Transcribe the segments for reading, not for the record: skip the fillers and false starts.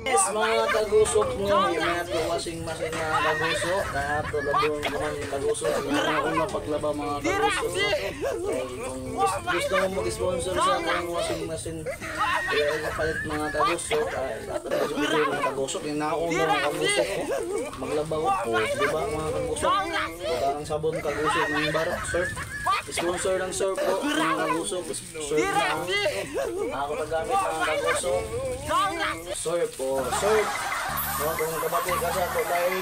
Yes, mga kagusok nyo, yung mga washing machine mga kagusok, na ito labong naman yung kagusok, yung una paglaba mga kagusok. Kung gusto mo mag-sponsor sa aking washing machine, palit mga kagusok, dapat na sumili mga kagusok, yung nauna mga kagusok ko, maglabaw po, di ba mga kagusok? Parang sabon kagusok ng barok, sir. Sponsor ng surf po, mga kagusok, surf na ako tagamit mga kagusok. Surf po, surf. No, kung kabati ka sa ako dahil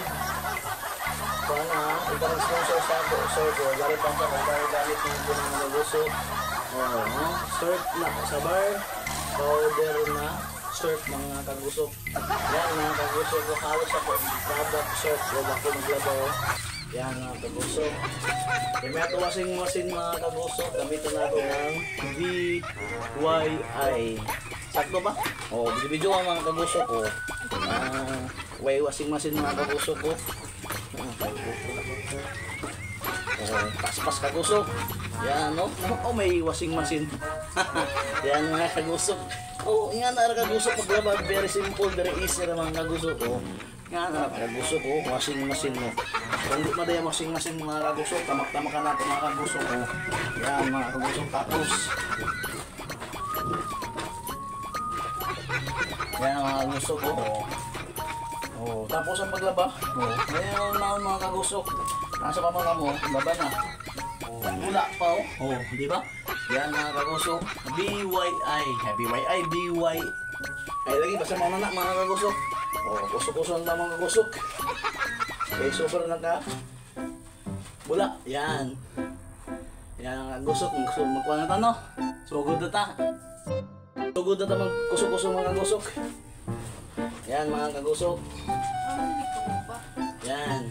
sana ikaw sponsor sa ako, surf po. Galit pa sa ako dahil gamit ng mga kagusok. No? Surf na sa bar, powder na surf mga kagusok. Yan mga kagusok, halos ako product surf, huwag ako maglabaw. Yan mga kagusok. Yung may washing machine mga kagusok, gamitin natin ng DIY. Sakto ba? O, video ang mga kagusok ko. Way washing machine mga kagusok ko. Paspas kagusok. Yan no? Oh, may washing machine. Yan mga kagusok. Oh, yan na kagusok paglaba. Very simple, very easy na mga kagusok ko. Yan na kagusok ko, washing machine mo. Kung di madaya washing machine mga kagusok, tamak-tamakan natin mga kagusok ko. Yan mga kagusok, tapos yan mga kagusok ko. Oh, tapos ang paglaba. Oh, ngayon naon mga kagusok. Nasa pamana mo, laba na. Oh, wala pa oh. Oh, di ba? Yan mga kagusok, BYI. BYI, BY. Ay lagi basta mo na mga kagusok. Oh, kusok-kusok na mga kagusok. Okay, super na ka. Wala, yan. Yan ang kagusok, magkuha na ta no. Sugod na ta. Sugod na ta magkusok-kusok mga kagusok. Yan mga kagusok. Yan.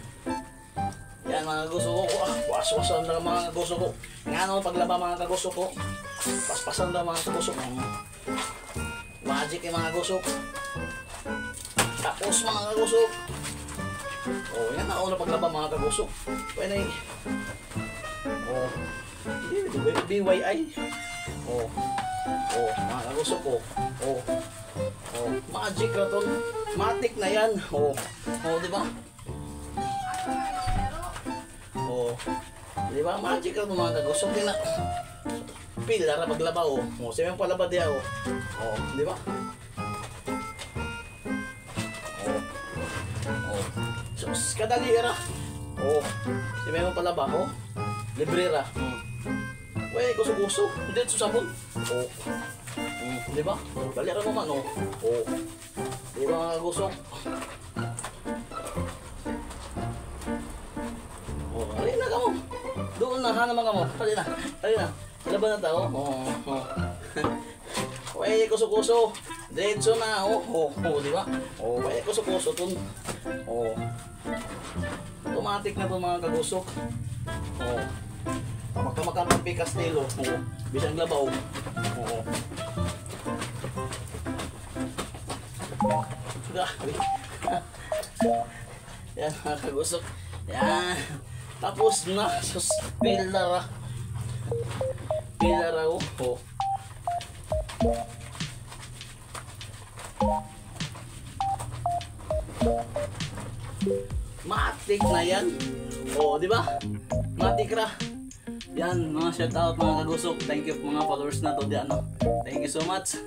Yan mga kagusok ko. Was-wasan na mga kagusok ko. Nga no, paglaba mga kagusok ko. Paspasan na mga kagusok. Magic yung mga kagusok. Tapos mga kagusok. Oh, yan na una paglaba mga kagusok. Pwede na oh. BYI. Oh. Oh, mga kagusok ko. Oh. Oh, magic na to. Matic na yan. Oh. Oh, di ba? Oh. Di ba? Magic na to mga kagusok. Di na. Pila na paglaba oh. Oh, siya yung palaba diya oh. Oh, di ba? Kadali era. Oh, si Memo pala ba? Oh, librera. Wey, kusog-kusog. Hindi ito sabon. Oh, di ba? Dali era naman oh. Oh, di ba gusok? Oh, dali na ka mo. Doon na, hana mga mo. Dali na, dali na. Laban na tao. Oh, oh. Wey, kusog-kusog. Diretso na oh. Oh, oh, di ba? Oh, wey, kusog-kusog tun. Oh. Automatic na ito mga kagusok. Oh. Tamak-tamakan ng Picastelo. Oh. Bisang labaw. Oh. Yan mga kagusok. Yan. Tapos na. Sus. Pilara. Pilara oh. Oh. Matik na yan. Oh, di ba? Matik ra. Yan, mga shout out mga kagusok. Thank you mga followers na to diyan, no. Thank you so much.